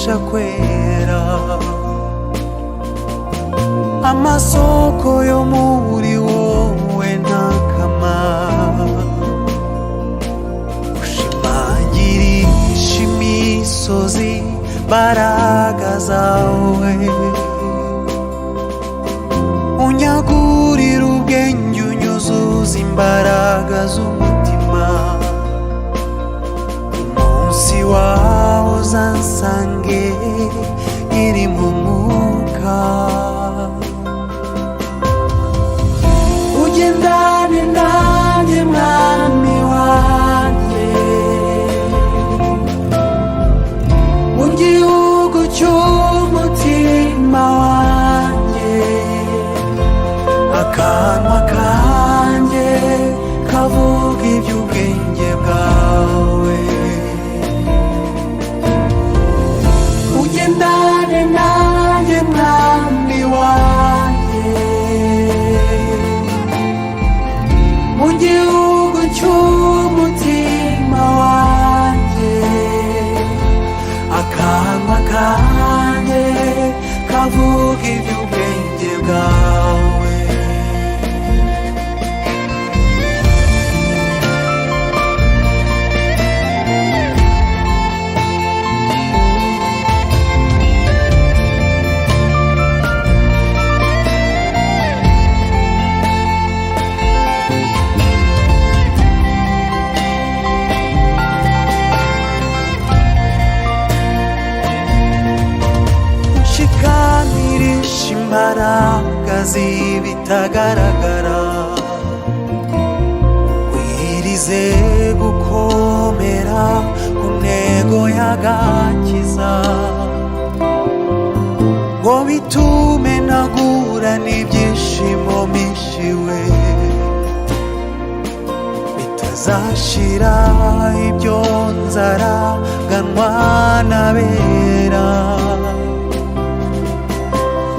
biguhesha kwera. Amasoko yo muri wowe ntakamaro, ushimangirisha imisozi imbaraga zawe. Unyagurira ubwenge unyuzuza imbaraga z'umutima. Umunsi wawe uzansange iri mu mwuka. Ugendane nanjye mwami wanjye, mu gihugu cy'umutima wanjye. Akanwa kanjye kavuga iby'ubwenge bwawe. Ugendane nanjye mwami wanjye, mu gihugu cy'umutima wanjye. Akanwa kanjye kavuga iby'ubwenge bwawe. Ushikamirisha imbaraga z'ibitagaragara, wirize gukomera ku ntego y'agakiza, ngo bitume ntagura n'ibyishimo mpishiwe, bitazashira ibyo nzaraganwa n'abera.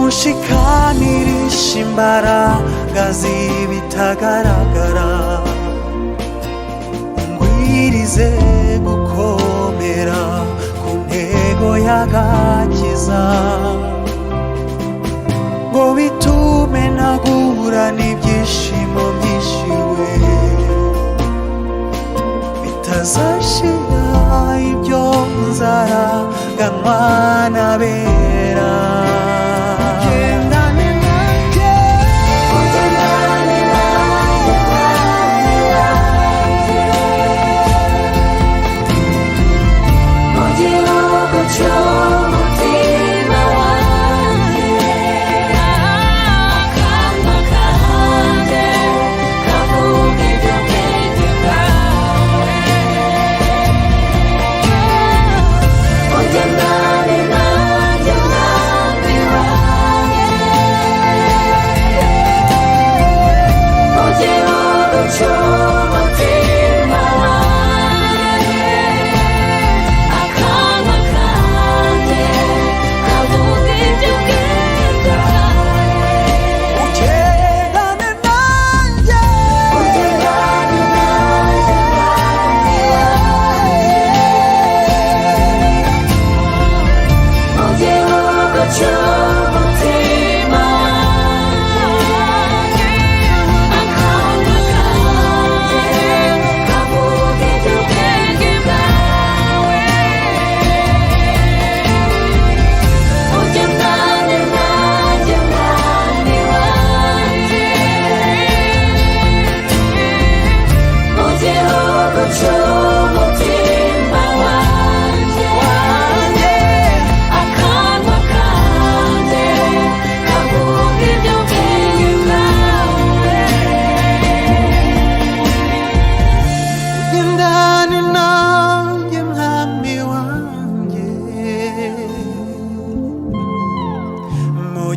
Ushikamirisha imbaraga z'ibitagaragara, ngwirize gukomera ku ntego y'agakiza, ngo bitume ntagura n'ibyishimo byishiwe, bitazashira ibyo nzaraganwa n'abera.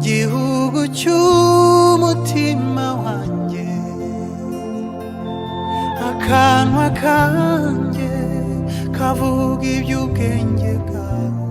Gihugu cy'umutima wanjye, akanwa kanjye kavuga iby'ubwenge bwawe.